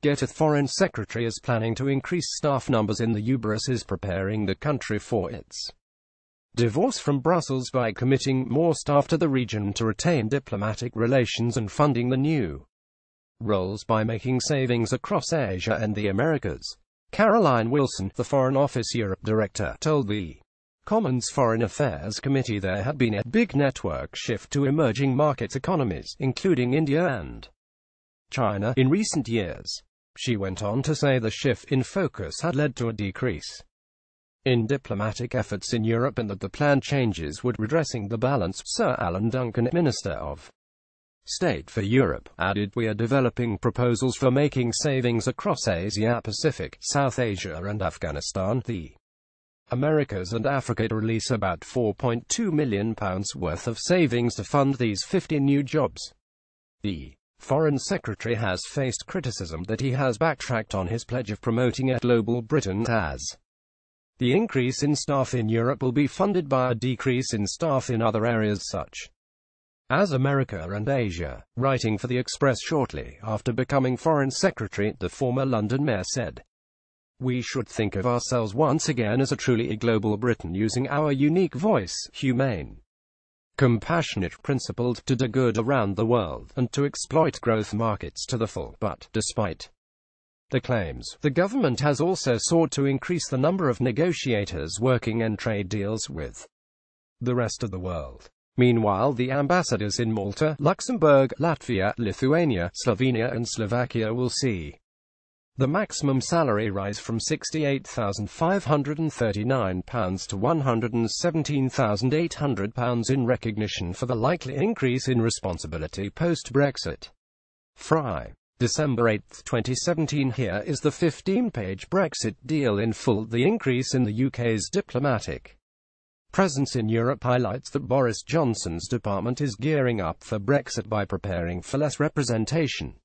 GETTYThe Foreign Secretary is planning to increase staff numbers in the EUBoris is preparing the country for its divorce from Brussels by committing more staff to the region to retain diplomatic relations and funding the new roles by making savings across Asia and the Americas. Caroline Wilson, the Foreign Office Europe Director, told the Commons Foreign Affairs Committee there had been a big network shift to emerging market economies, including India and China, in recent years. She went on to say the shift in focus had led to a decrease in diplomatic efforts in Europe and that the planned changes would redressing the balance. Sir Alan Duncan, Minister of State for Europe, added, "We are developing proposals for making savings across Asia Pacific, South Asia and Afghanistan, the Americas and Africa to release about £4.2 million worth of savings to fund these 50 new jobs." The Foreign Secretary has faced criticism that he has backtracked on his pledge of promoting a global Britain, as the increase in staff in Europe will be funded by a decrease in staff in other areas such as America and Asia. Writing for The Express shortly after becoming Foreign Secretary, the former London mayor said, "We should think of ourselves once again as a truly global Britain, using our unique voice, humane, compassionate, principled, to do good around the world, and to exploit growth markets to the full." But, despite the claims, the government has also sought to increase the number of negotiators working in trade deals with the rest of the world. Meanwhile, the ambassadors in Malta, Luxembourg, Latvia, Lithuania, Slovenia and Slovakia will see the maximum salary rise from £68,539 to £117,800 in recognition for the likely increase in responsibility post-Brexit. Fry. December 8, 2017. Here is the 15-page Brexit deal in full. The increase in the UK's diplomatic presence in Europe highlights that Boris Johnson's department is gearing up for Brexit by preparing for less representation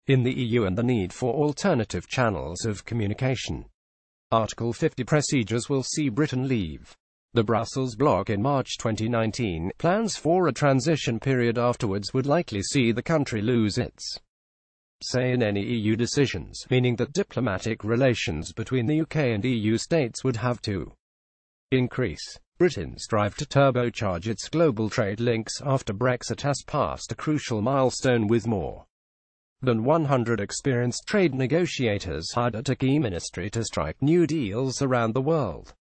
in the EU and the need for alternative channels of communication. Article 50 procedures will see Britain leave the Brussels bloc in March 2019. Plans for a transition period afterwards would likely see the country lose its say in any EU decisions, meaning that diplomatic relations between the UK and EU states would have to increase. Britain's drive to turbocharge its global trade links after Brexit has passed a crucial milestone, with more than 100 experienced trade negotiators hired at a key ministry to strike new deals around the world.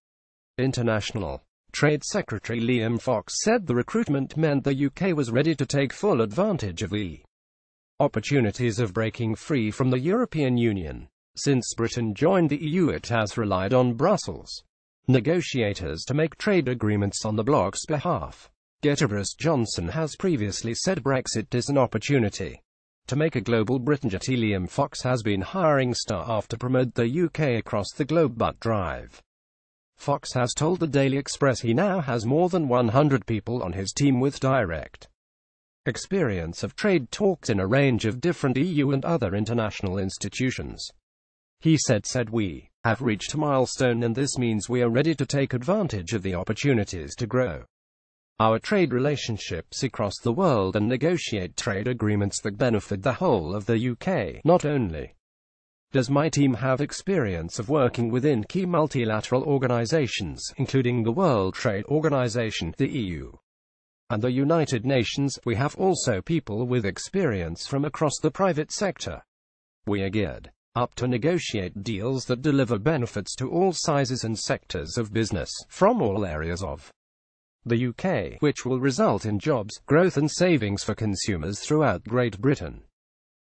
International Trade Secretary Liam Fox said the recruitment meant the UK was ready to take full advantage of the opportunities of breaking free from the European Union. Since Britain joined the EU, it has relied on Brussels negotiators to make trade agreements on the bloc's behalf. Boris Johnson has previously said Brexit is an opportunity to make a global Britain. Liam Fox has been hiring staff to promote the UK across the globe, but drive. Fox has told the Daily Express he now has more than 100 people on his team with direct experience of trade talks in a range of different EU and other international institutions. He said, "We have reached a milestone, and this means we are ready to take advantage of the opportunities to grow our trade relationships across the world and negotiate trade agreements that benefit the whole of the UK. Not only does my team have experience of working within key multilateral organizations, including the World Trade Organization, the EU, and the United Nations, we have also people with experience from across the private sector. We are geared up to negotiate deals that deliver benefits to all sizes and sectors of business, from all areas of the UK, which will result in jobs, growth and savings for consumers throughout Great Britain."